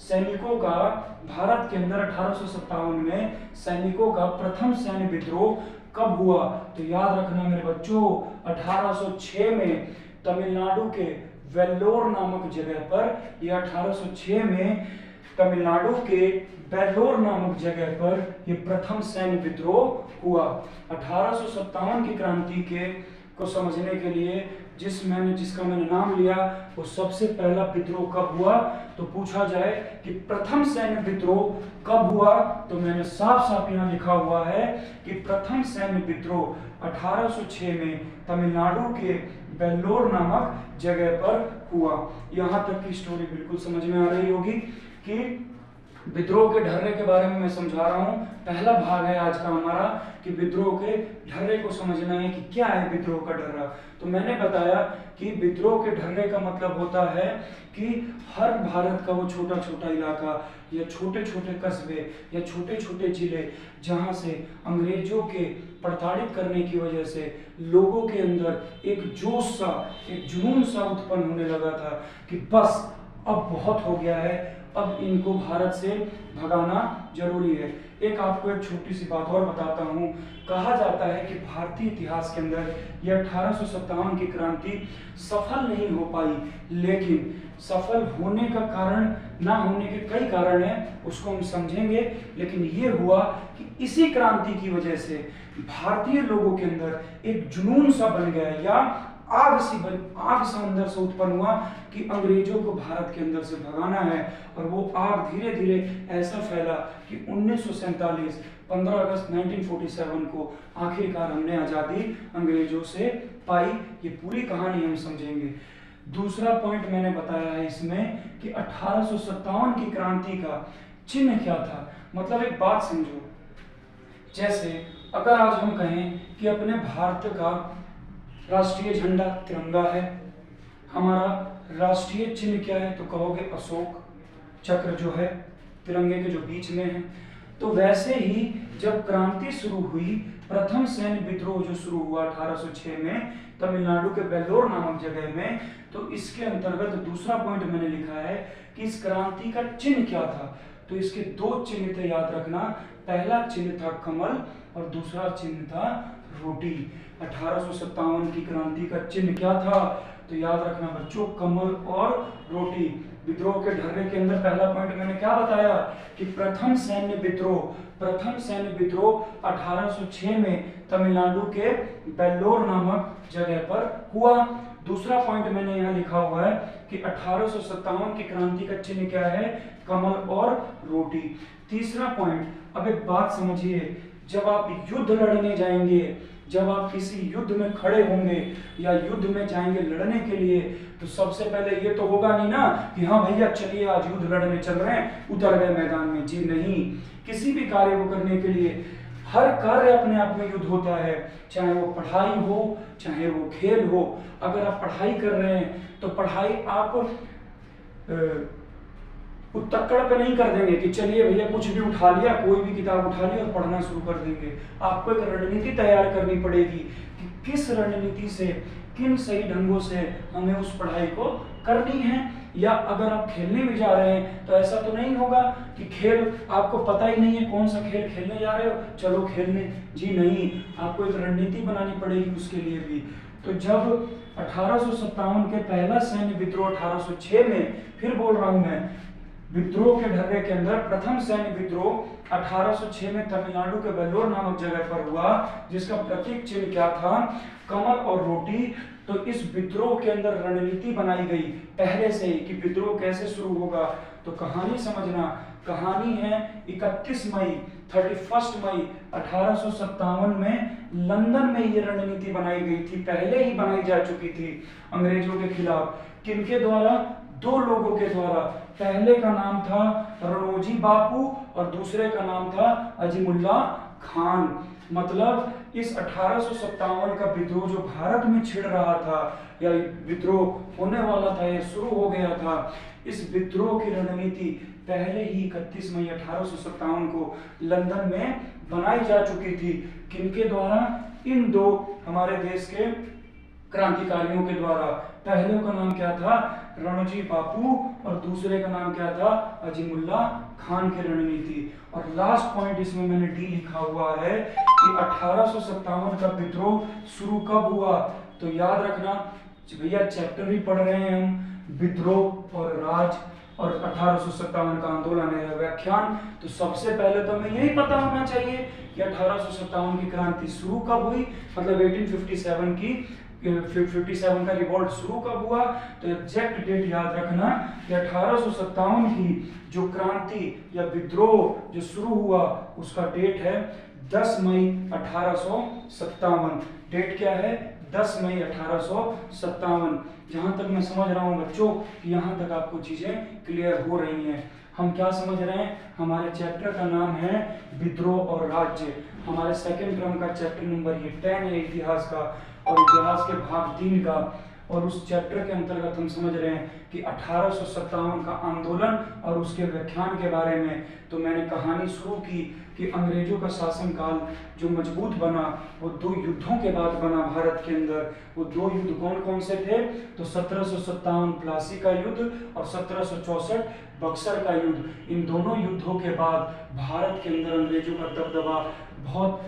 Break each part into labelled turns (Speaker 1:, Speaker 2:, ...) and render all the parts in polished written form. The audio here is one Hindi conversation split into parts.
Speaker 1: सैनिकों का भारत के अंदर 1857 में सैनिकों का प्रथम सैन्य विद्रोह कब हुआ? तो याद रखना मेरे बच्चों, 1806 में तमिलनाडु के वेल्लोर नामक जगह पर, यह 1806 में तमिलनाडु के वेल्लोर नामक जगह पर यह प्रथम सैन्य विद्रोह हुआ। 1857 की क्रांति को समझने के लिए जिसका मैंने नाम लिया वो सबसे पहला विद्रोह कब हुआ, तो पूछा जाए कि प्रथम सैन्य विद्रोह कब हुआ, तो मैंने साफ साफ यहाँ लिखा हुआ है कि प्रथम सैन्य विद्रोह 1806 में तमिलनाडु के वेल्लोर नामक जगह पर हुआ। यहाँ तक की स्टोरी बिल्कुल समझ में आ रही होगी कि विद्रोह के ढर्रे के बारे में मैं समझा रहा हूँ। पहला भाग है आज का हमारा कि विद्रोह के ढर्रे को समझना है कि क्या है विद्रोह का ढर्रा। तो मैंने बताया कि विद्रोह के ढर्रे का मतलब होता है कि हर भारत का वो छोटा छोटा इलाका या छोटे छोटे कस्बे या छोटे छोटे जिले जहाँ से अंग्रेजों के प्रताड़ित करने की वजह से लोगों के अंदर एक जोश सा, एक जुनून सा उत्पन्न होने लगा था कि बस अब बहुत हो गया है, अब इनको भारत से भगाना जरूरी है। एक आपको एक छोटी सी बात और बताता हूँ। कहा जाता है कि भारतीय इतिहास के अंदर यह 1857 की क्रांति सफल नहीं हो पाई, लेकिन सफल होने का कारण, ना होने के कई कारण हैं, उसको हम समझेंगे। लेकिन ये हुआ कि इसी क्रांति की वजह से भारतीय लोगों के अंदर एक जुनून सा बन गया या आग सा अंदर से उत्पन्न हुआ कि अंग्रेजों को भारत के अंदर से भगाना है। और वो आग धीरे धीरे ऐसा फैला कि 1947 15 अगस्त 1947 को आखिरकार हमने आज़ादी अंग्रेजों से पाई। ये पूरी कहानी हम समझेंगे। दूसरा पॉइंट मैंने बताया है इसमें कि 1857 की क्रांति का चिन्ह क्या था। मतलब एक बात समझो, जैसे अगर आज हम कहें कि अपने भारत का राष्ट्रीय झंडा तिरंगा है, हमारा राष्ट्रीय चिन्ह क्या है, तो कहोगे अशोक चक्र जो है तिरंगे के जो बीच में है। तो वैसे ही जब क्रांति शुरू हुई, प्रथम सैन्य विद्रोह जो शुरू हुआ 1806 में तमिलनाडु के वेल्लोर नामक जगह में, तो इसके अंतर्गत दूसरा पॉइंट मैंने लिखा है कि इस क्रांति का चिन्ह क्या था। तो इसके दो चिन्ह थे, याद रखना। पहला चिन्ह था कमल और दूसरा चिन्ह था रोटी। 1857 की क्रांति का चिन्ह क्या था, तो याद रखना बच्चों, कमल और रोटी। विद्रोह के ढर्रे के अंदर पहला पॉइंट मैंने क्या बताया कि प्रथम सैन्य विद्रोह 1806 में तमिलनाडु के वेल्लोर नामक जगह पर हुआ। दूसरा पॉइंट मैंने यहाँ लिखा हुआ है कि 1857 की क्रांति का चिन्ह क्या है, कमल और रोटी। तीसरा पॉइंट, अब एक बात समझिए, जब आप युद्ध लड़ने जाएंगे, जब आप किसी युद्ध में खड़े होंगे या युद्ध में जाएंगे लड़ने के लिए, तो सबसे पहले ये तो होगा नहीं ना कि हाँ भैया चलिए आज युद्ध लड़ने चल रहे हैं, उतर गए मैदान में। जी नहीं, किसी भी कार्य को करने के लिए हर कार्य अपने आप में युद्ध होता है, चाहे वो पढ़ाई हो, चाहे वो खेल हो। अगर आप पढ़ाई कर रहे हैं तो पढ़ाई आप उतक्कड़ पे नहीं कर देंगे कि चलिए भैया कुछ भी उठा लिया, कोई भी किताब उठा ली और पढ़ना शुरू कर देंगे। आपको एक रणनीति तैयार करनी पड़ेगी कि किस रणनीति से, किन सही ढंगों से हमें उस पढ़ाई को करनी है। या अगर आप खेलने भी जा रहे हैं तो ऐसा तो नहीं होगा कि खेल आपको पता ही नहीं है कौन सा खेल खेलने जा रहे हो, चलो खेलने। जी नहीं, आपको एक रणनीति बनानी पड़ेगी उसके लिए भी। तो जब 1857 के पहला सैन्य विद्रोह 1806 में, फिर बोल रहा हूं मैं, विद्रोह के ढर्रे के अंदर प्रथम सैन्य विद्रोह 1806 में तमिलनाडु के वेल्लोर नामक जगह पर हुआ, जिसका प्रतीक चिन्ह क्या था, कमल और रोटी। तो इस विद्रोह के अंदर रणनीति बनाई गई पहले से ही कि विद्रोह कैसे शुरू होगा। तो कहानी समझना, कहानी है 31 मई 1857 में लंदन में ये रणनीति बनाई गई थी, पहले ही बनाई जा चुकी थी अंग्रेजों के खिलाफ। किनके द्वारा? दो लोगों के द्वारा। पहले का नाम था रणोजी बापू और दूसरे का नाम था अजीमुल्ला खान। मतलब इस 1857 का विद्रोह जो भारत में छिड़ रहा था या विद्रोह होने वाला था, यह शुरू हो गया था, इस विद्रोह की रणनीति पहले ही 31 मई 1857 को लंदन में बनाई जा चुकी थी। किनके द्वारा? इन दो हमारे देश के क्रांतिकारियों के द्वारा। पहले का नाम क्या था? रणजी बापू और दूसरे का नाम क्या था, अजीमुल्ला खान की रणनीति। और लास्ट पॉइंट इसमें मैंने डी लिखा हुआ है कि 1857 का विद्रोह शुरू कब हुआ। तो याद रखना भैया, चैप्टर भी पढ़ रहे हैं हम, विद्रोह और राज और 1857 का आंदोलन है व्याख्यान। तो सबसे पहले तो हमें यही पता होना चाहिए कि 1857 की क्रांति शुरू कब हुई, मतलब 1857 की 57 का रिवॉल्ट शुरू कब हुआ। तो एग्जैक्ट डेट याद रखना कि 1857 की जो क्रांति या विद्रोह जो शुरू हुआ उसका डेट है 10 मई 1857। डेट क्या है, 10 मई 1857। जहां तक मैं समझ रहा हूं बच्चों कि यहाँ तक आपको चीजें क्लियर हो रही हैं। हम क्या समझ रहे हैं, हमारे चैप्टर का नाम है विद्रोह और राज्य। हमारे सेकंड टर्म का चैप्टर नंबर ये 10 है इतिहास का, और इतिहास के भाग 3 का। और उस चैप्टर के अंतर्गत हम समझ रहे हैं कि 1857 का आंदोलन और उसके व्याख्यान के बारे में। तो मैंने कहानी शुरू की कि अंग्रेजों का शासनकाल जो मजबूत बना वो 2 युद्धों के बाद बना भारत के अंदर। वो 2 युद्ध कौन कौन से थे, तो 1757 प्लासी का युद्ध और 1764 बक्सर का युद्ध। इन दोनों युद्धों के बाद भारत के अंदर अंग्रेजों का दबदबा बहुत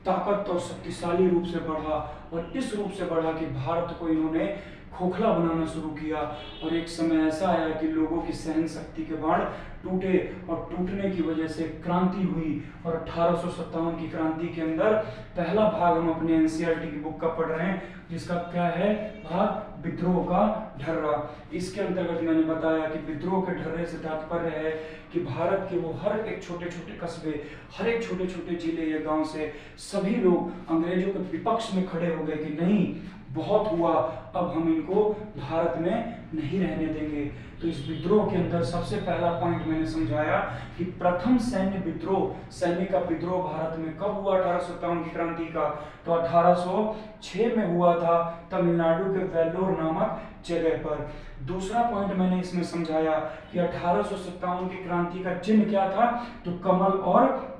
Speaker 1: ताकत और शक्तिशाली रूप से बढ़ा, और इस रूप से बढ़ा कि भारत को इन्होंने खोखला बनाना शुरू किया। और एक समय ऐसा आया कि लोगों की सहन शक्ति के बाढ़ टूटे, और टूटने की वजह से क्रांति हुई। और 1857 की क्रांति के अंदर पहला भाग हम अपने एनसीईआरटी की बुक का पढ़ रहे हैं, जिसका क्या है भाग, विद्रोह का ढर्रा। इसके अंतर्गत मैंने बताया कि विद्रोह के ढर्रे से तात्पर्य है कि भारत के वो हर एक छोटे छोटे कस्बे, हर एक छोटे छोटे जिले या गांव से सभी लोग अंग्रेजों के विपक्ष में खड़े हो गए कि नहीं, बहुत हुआ, अब हम इनको भारत में नहीं रहने देंगे। तो इस विद्रोह के अंदर सबसे पहला पॉइंट मैंने समझाया कि प्रथम सैन्य विद्रोह, सैन्य का विद्रोह भारत में कब हुआ 1857 की क्रांति का, तो 1806 में हुआ था तमिलनाडु के वेल्लोर नामक जगह पर। दूसरा पॉइंट मैंने इसमें समझाया कि 1857 की क्रांति का चिन्ह क्या था, तो कमल और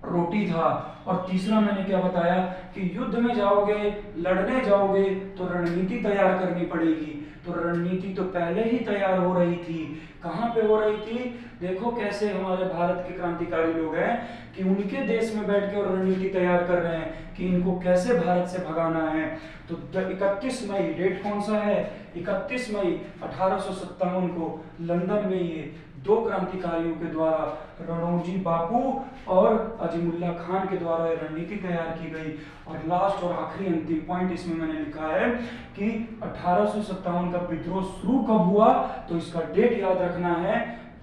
Speaker 1: रोटी था। और तीसरा मैंने क्या बताया कि युद्ध में जाओगे, लड़ने जाओगे तो रणनीति तैयार करनी पड़ेगी। तो रणनीति तो पहले ही तैयार हो रही थी। कहां पे हो रही थी, देखो कैसे हमारे भारत के क्रांतिकारी लोग हैं कि उनके देश में बैठ के रणनीति तैयार कर रहे हैं कि इनको कैसे भारत से भगाना है। तो 31 मई, डेट कौन सा है, 31 मई 1857 को लंदन में ये 2 क्रांतिकारियों के द्वारा, रणोजी बापू और अजीमुल्ला खान के द्वारा रणनीति तैयार की गई। और लास्ट और आखिरी अंतिम पॉइंट इसमें मैंने लिखा है कि 1857 का विद्रोह शुरू कब हुआ, तो इसका डेट याद रखना है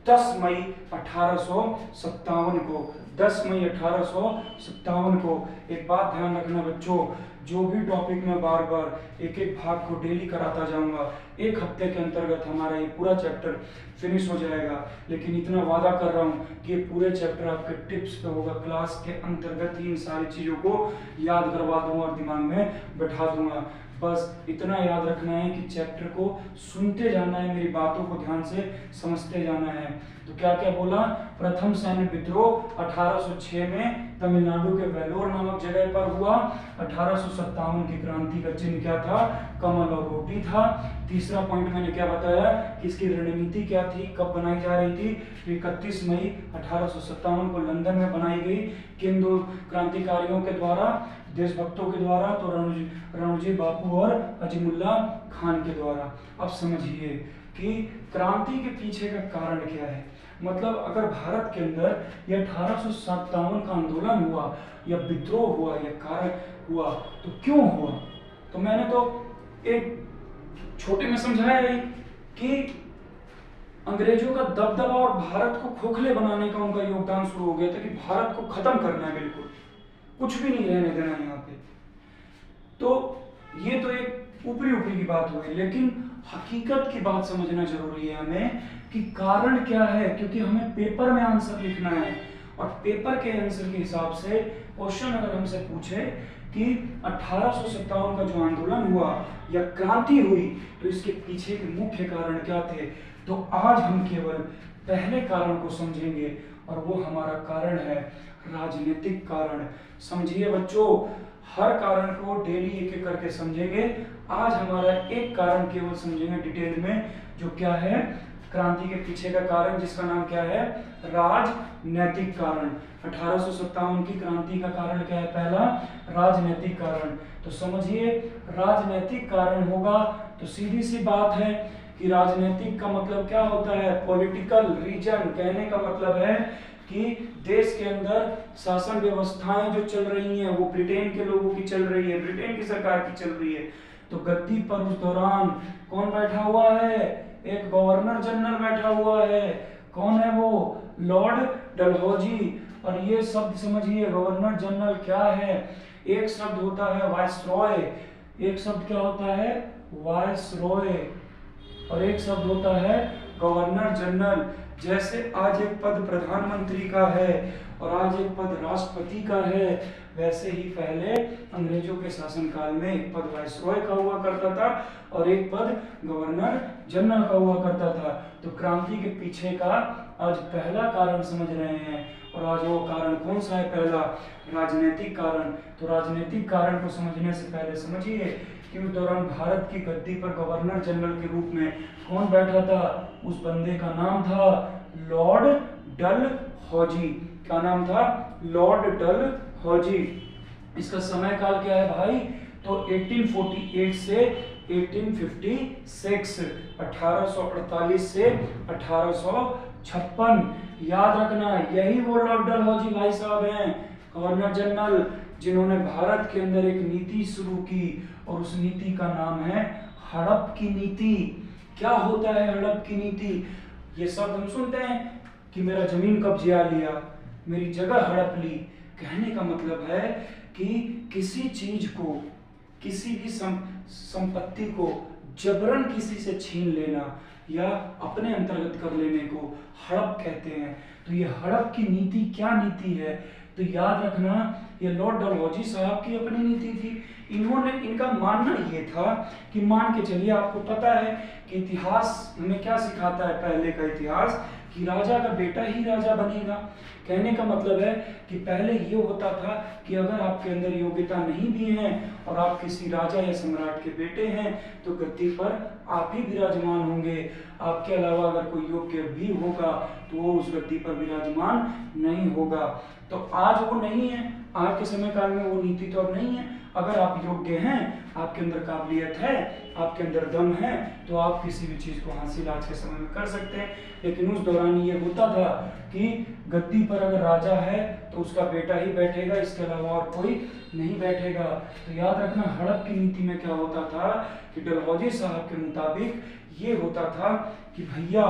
Speaker 1: 10 मई 1857 को। 10 मई 1857 को। एक बात ध्यान रखना बच्चों, जो भी टॉपिक में बार बार एक एक भाग को डेली कराता जाऊंगा, एक हफ्ते के अंतर्गत हमारा ये पूरा चैप्टर फिनिश हो जाएगा। लेकिन इतना वादा कर रहा हूँ कि ये पूरे चैप्टर आपके टिप्स पे होगा, क्लास के अंतर्गत ही इन सारी चीज़ों को याद करवा दूंगा और दिमाग में बैठा दूंगा। बस इतना याद रखना है कि चैप्टर को सुनते जाना है, मेरी बातों को ध्यान से समझते जाना है। तो क्या क्या बोला, प्रथम सैन्य विद्रोह 1806 में तमिलनाडु के वेल्लोर नामक जगह पर हुआ। 1857 की क्रांति का चिन्ह क्या था, कमल और रोटी था। तीसरा पॉइंट मैंने क्या बताया कि इसकी रणनीति क्या थी, कब बनाई जा रही थी, तो 31 मई 1857 को लंदन में बनाई गई। किन 2 क्रांतिकारियों के द्वारा, देशभक्तों के द्वारा, तो रणोजी बापू और अजीमुल्ला खान के द्वारा। अब समझिए कि क्रांति के पीछे का कारण क्या है। मतलब अगर भारत के अंदर ये 1857 का आंदोलन हुआ या विद्रोह हुआ या कारण हुआ तो क्यों हुआ, तो मैंने तो एक छोटे में समझाया ही कि अंग्रेजों का दबदबा और भारत को खोखले बनाने का उनका योगदान शुरू हो गया था कि भारत को खत्म करना है, बिल्कुल कुछ भी नहीं रहने देना यहाँ पे। तो ये तो एक ऊपरी ऊपरी की बात हो गई, लेकिन हकीकत की बात समझना जरूरी है हमें कि कारण क्या है, क्योंकि हमें पेपर में आंसर लिखना है। और पेपर के आंसर के हिसाब से क्वेश्चन अगर हमसे पूछे कि 1857 का जो आंदोलन हुआ या क्रांति हुई तो इसके पीछे के मुख्य कारण क्या थे, तो आज हम केवल पहले कारण को समझेंगे और वो हमारा कारण है राजनीतिक कारण। समझिए बच्चों, हर कारण को डेली एक एक करके समझेंगे। आज हमारा एक कारण केवल समझेंगे डिटेल में, जो क्या है क्रांति के पीछे का कारण, जिसका नाम क्या है, राजनैतिक कारण। 1857 की क्रांति का कारण क्या है, पहला राजनैतिक कारण। तो समझिए राजनैतिक कारण होगा तो सीधी सी बात है कि राजनीतिक का मतलब क्या होता है, पॉलिटिकल रीजन। कहने का मतलब है कि देश के अंदर शासन व्यवस्थाएं जो चल रही हैं वो ब्रिटेन के लोगों की चल रही है, ब्रिटेन की सरकार की चल रही है। तो गद्दी पर उस दौरान कौन बैठा हुआ है, एक गवर्नर जनरल बैठा हुआ है। कौन है वो, लॉर्ड डलहौजी। और ये शब्द समझिए, गवर्नर जनरल क्या है, एक शब्द होता है वायसरॉय, एक शब्द क्या होता है, वायसरॉय, और एक शब्द होता है गवर्नर जनरल। जैसे आज एक पद प्रधानमंत्री का है और आज एक पद राष्ट्रपति का है, वैसे ही पहले अंग्रेजों के शासनकाल में एक पद वायसरॉय का हुआ करता था और एक पद गवर्नर जनरल का हुआ करता था। तो क्रांति के पीछे का आज पहला कारण समझ रहे हैं, और आज वो कारण कौन सा है, पहला राजनीतिक कारण। तो राजनीतिक कारण को समझने से पहले समझिए कि उस दौरान भारत की गद्दी पर गवर्नर जनरल के रूप में कौन बैठा था, उस बंदे का नाम था लॉर्ड डलहौजी। क्या नाम था, लॉर्ड डलहौजी। इसका समय काल क्या है भाई, तो 1848 से 1856, 1848 से 1856। याद रखना यही वो लॉर्ड डलहौजी भाई साहब हैं, गवर्नर जनरल, जिन्होंने भारत के अंदर एक नीति शुरू की और उस नीति का नाम है हड़प की नीति। क्या होता है हड़प की नीति, ये सब हम सुनते हैं कि मेरा जमीन कब्जा लिया, मेरी जगह हड़प ली। कहने का मतलब है कि किसी चीज को, किसी भी संपत्ति को जबरन किसी से छीन लेना या अपने अंतर्गत कर लेने को हड़प कहते हैं। तो ये हड़प की नीति क्या नीति है, तो याद रखना ये लॉर्ड डलहौजी साहब की अपनी नीति थी। इन्होंने, इनका मानना ये था कि मान के चलिए, आपको पता है कि इतिहास हमें क्या सिखाता है, पहले का इतिहास, कि राजा का बेटा ही राजा बनेगा। कहने का मतलब है कि पहले ये होता था कि अगर आपके अंदर योग्यता नहीं भी है और आप किसी राजा या सम्राट के बेटे हैं तो गद्दी पर आप ही विराजमान होंगे, आपके अलावा अगर कोई योग्य भी होगा तो वो उस गद्दी पर विराजमान नहीं होगा। तो आज वो नहीं है, आज के समय काल में वो नीति तो अब नहीं है। अगर आप योग्य हैं, आपके अंदर काबिलियत है, आपके अंदर दम है, तो आप किसी भी चीज को हासिल आज के समय में कर सकते हैं। लेकिन उस दौरान ये होता था कि गद्दी पर अगर राजा है तो उसका बेटा ही बैठेगा, इसके अलावा और कोई नहीं बैठेगा। तो याद रखना हड़प की नीति में क्या होता था कि डलहौजी साहब के मुताबिक ये होता था कि भैया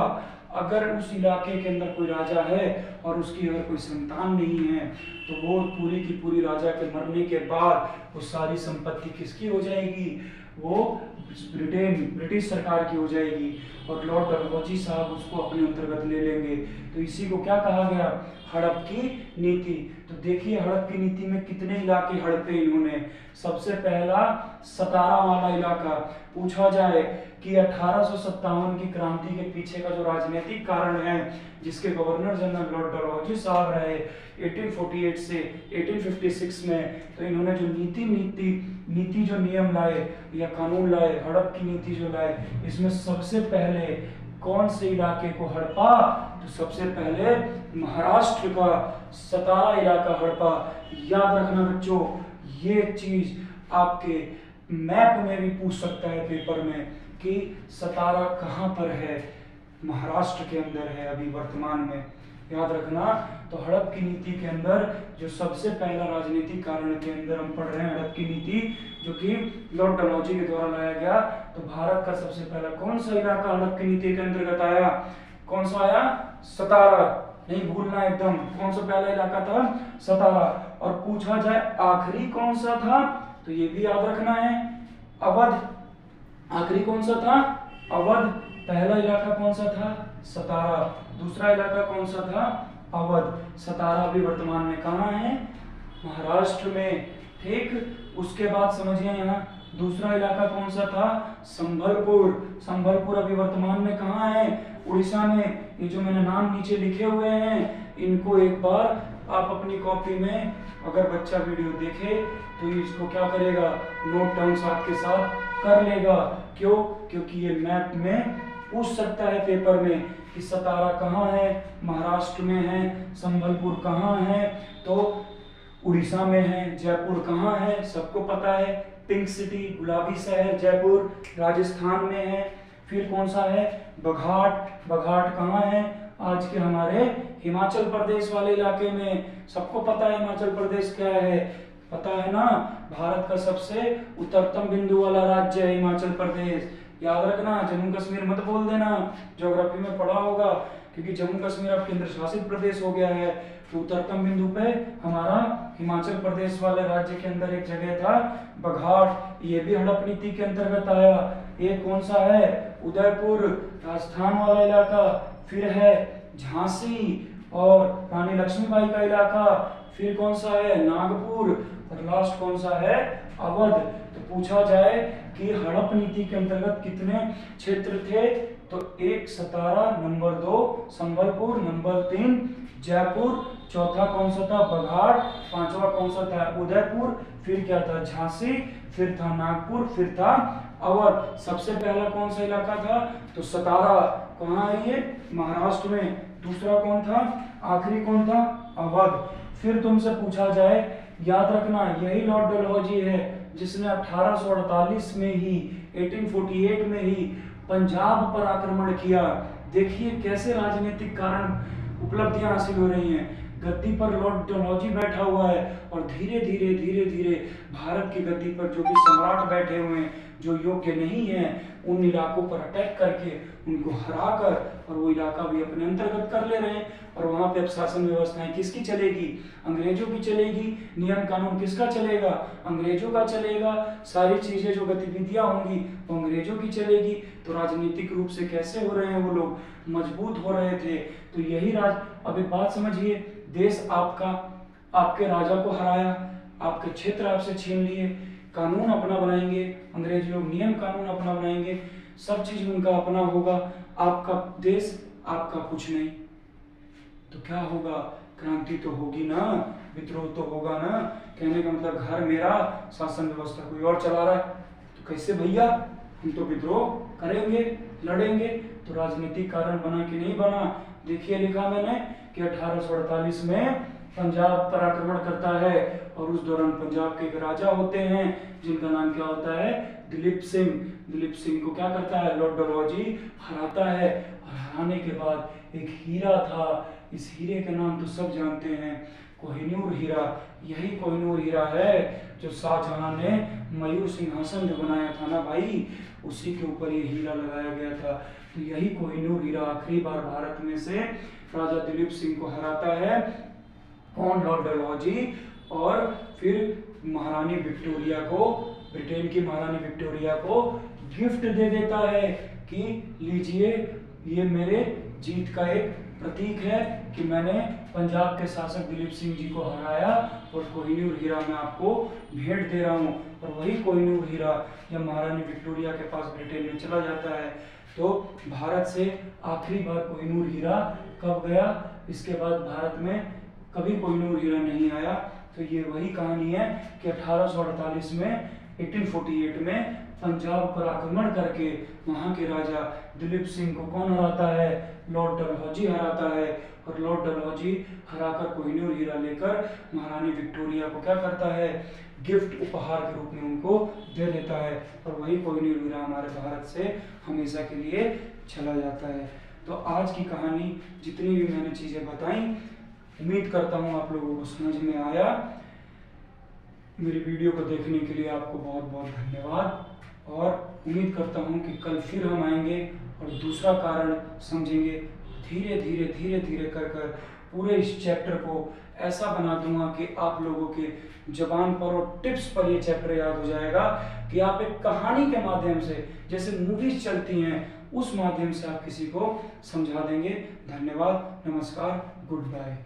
Speaker 1: अगर उस इलाके के अंदर कोई राजा है और उसकी अगर कोई संतान नहीं है तो वो पूरी की पूरी राजा के मरने के बाद वो सारी संपत्ति किसकी हो जाएगी, वो ब्रिटिश सरकार की हो जाएगी और लॉर्ड डलहौजी साहब उसको अपने अंतर्गत ले लेंगे। तो इसी को क्या कहा गया, हड़प की नीति। तो देखिए हड़प की नीति में कितने इलाके हड़पे इन्होंने। सबसे पहला सतारा वाला इलाका। पूछा जाए कि 1857 की क्रांति के पीछे का जो राजनीतिक कारण है जिसके गवर्नर जनरल लॉर्ड डलहौजी साहब रहे 1848 से 1856 में, तो इन्होंने जो नीति जो नियम लाए या कानून लाए, हड़प की नीति जो लाए, इसमें सबसे पहले कौन से इलाके को हड़पा, तो सबसे पहले महाराष्ट्र का सतारा इलाका हड़पा। याद रखना बच्चों, ये चीज आपके मैप में भी पूछ सकता है पेपर में कि सतारा कहाँ पर है, महाराष्ट्र के अंदर है अभी वर्तमान में। याद रखना। तो हड़प की नीति के अंदर जो सबसे पहला राजनीतिक कारण के अंदर हम पढ़ रहे हैं हड़प की नीति, जो कि लॉर्ड डलहौजी के द्वारा लाया गया। तो भारत का सबसे पहला कौन सा इलाका हड़प की नीति के अंतर्गत आया, कौन सा आया, सतारा। नहीं भूलना एकदम, कौन सा पहला इलाका था, सतारा। और पूछा जाए आखिरी कौन सा था, तो ये भी याद रखना है, अवध। आखिरी कौन सा था, अवध। पहला इलाका कौन सा था, सतारा। दूसरा इलाका कौन सा था, अवध। सतारा भी वर्तमान में कहाँ है, महाराष्ट्र में। ठीक, उसके बाद समझिए यहाँ दूसरा इलाका कौन सा था, संबलपुर। संबलपुर अभी वर्तमान में कहाँ है, उड़ीसा में। ये जो मैंने नाम नीचे लिखे हुए हैं, इनको एक बार आप अपनी कॉपी में, अगर बच्चा वीडियो देखे तो इसको क्या करेगा, नोट डाउन साथ के साथ कर लेगा। क्यों, क्योंकि ये मैप में पूछ सकता है पेपर में कि सतारा कहाँ है, महाराष्ट्र में है। संबलपुर कहाँ है, तो उड़ीसा में है। जयपुर कहाँ है, सबको पता है, पिंक सिटी, गुलाबी शहर जयपुर, राजस्थान में है। फिर कौन सा है, बघाट। बघाट कहाँ है, आज के हमारे हिमाचल प्रदेश वाले इलाके में। सबको पता है हिमाचल प्रदेश क्या है, पता है ना, भारत का सबसे उत्तरतम बिंदु वाला राज्य है हिमाचल प्रदेश। याद रखना, जम्मू कश्मीर मत बोल देना, ज्योग्राफी में पढ़ा होगा, क्योंकि जम्मू कश्मीर अब केंद्र शासित प्रदेश हो गया है। तो उत्तरतम बिंदु पे हमारा हिमाचल प्रदेश वाले राज्य के अंदर एक जगह था बघाट, ये भी हड़प नीति के अंतर्गत आया। एक कौन सा है, उदयपुर, राजस्थान वाला इलाका। फिर है झांसी और रानी लक्ष्मीबाई का इलाका। फिर कौन सा है, नागपुर। और लास्ट कौन सा है, अवध। तो पूछा जाए कि हड़प नीति के अंतर्गत कितने क्षेत्र थे, तो 1 सतारा, नंबर 2 संबलपुर, नंबर 3 जयपुर, चौथा कौन सा था, बघाट, पांचवा कौन सा था, उदयपुर, फिर क्या था, झांसी, फिर था नागपुर, फिर था अवध। सबसे पहला कौन सा इलाका था, तो सतारा। कहाँ है ये, महाराष्ट्र में। दूसरा कौन था, आखिरी कौन था, अवध। फिर तुमसे पूछा जाए, याद रखना यही लॉर्ड डलहौजी है जिसने 1848 में ही, 1848 में ही पंजाब पर आक्रमण किया। देखिए कैसे राजनीतिक कारण उपलब्धियां हासिल हो रही हैं। गद्दी पर लॉर्ड डलहौजी बैठा हुआ है और धीरे धीरे धीरे धीरे भारत की गद्दी पर जो भी सम्राट बैठे हुए हैं, जो योग्य नहीं है, उन इलाकों पर अटैक करके उनको हराकर और वो इलाका भी अपने अंतर्गत कर ले रहे हैं। और वहां पे अब शासन व्यवस्थाएं किसकी चलेगी, अंग्रेजों की चलेगी। नियम कानून किसका चलेगा, अंग्रेजों का चलेगा। सारी चीजें जो गतिविधियां होंगी वो अंग्रेजों की चलेगी। तो राजनीतिक रूप से कैसे हो रहे हैं वो लोग, मजबूत हो रहे थे। तो यही अब एक बात समझिए, देश आपका, आपके राजा को हराया, आपके क्षेत्र आपसे छीन लिए, कानून अपना बनाएंगे अंग्रेज लोग, नियम कानून अपना बनाएंगे, सब चीज उनका अपना होगा, आपका देश, आपका कुछ नहीं। तो क्या होगा, क्रांति तो होगी ना, विद्रोह तो होगा ना। कहने का मतलब घर मेरा, शासन व्यवस्था कोई और चला रहा है, तो कैसे भैया, हम तो विद्रोह करेंगे, लड़ेंगे। तो राजनीतिक कारण बना कि नहीं बना, देखिए लिखा मैंने कि 1848 में पंजाब पर आक्रमण करता है और उस दौरान पंजाब के एक राजा होते हैं जिनका नाम क्या होता है, दिलीप सिंह। दिलीप सिंह को क्या करता है, लॉर्ड डलहौजी हराता है। और हराने के बाद एक हीरा था, इस हीरे का नाम तो सब जानते हैं, कोहिनूर हीरा। यही कोहिनूर हीरा है जो शाहजहां ने मयूर सिंहासन जो बनाया था ना भाई, उसी के ऊपर ये हीरा लगाया गया था। तो यही कोहिनूर हीरा आखिरी बार भारत में से राजा दिलीप सिंह को हराता है, कौन, लॉर्ड डलहौजी। और फिर महारानी विक्टोरिया को, ब्रिटेन की महारानी विक्टोरिया को गिफ्ट दे देता है कि लीजिए, ये मेरे जीत का एक प्रतीक है कि मैंने पंजाब के शासक दिलीप सिंह जी को हराया और कोहिनूर हीरा मैं आपको भेंट दे रहा हूँ। और वही कोहिनूर हीरा जब महारानी विक्टोरिया के पास ब्रिटेन में चला जाता है, तो भारत से आखिरी बार कोहिनूर हीरा कब गया, इसके बाद भारत में कभी कोहिनूर हीरा नहीं आया। तो ये वही कहानी है कि 1848 में, 1848 में पंजाब पर आक्रमण करके वहां के राजा दिलीप सिंह को कौन हराता है, लॉर्ड डलहौजी हराता है। और लॉर्ड डलहौजी हराकर कोहिनूर हीरा लेकर महारानी विक्टोरिया को क्या करता है, गिफ्ट, उपहार के रूप में उनको दे देता है। और वही कोहिनूर हीरा हमारे भारत से हमेशा के लिए चला जाता है। तो आज की कहानी जितनी भी मैंने चीजें बताई, उम्मीद करता हूँ आप लोगों को समझ में आया। मेरी वीडियो को देखने के लिए आपको बहुत बहुत धन्यवाद। और उम्मीद करता हूँ कि कल फिर हम आएंगे और दूसरा कारण समझेंगे। धीरे धीरे धीरे धीरे कर कर पूरे इस चैप्टर को ऐसा बना दूंगा कि आप लोगों के जबान पर और टिप्स पर ये चैप्टर याद हो जाएगा कि आप एक कहानी के माध्यम से, जैसे मूवीज चलती हैं, उस माध्यम से आप किसी को समझा देंगे। धन्यवाद, नमस्कार, गुड बाय।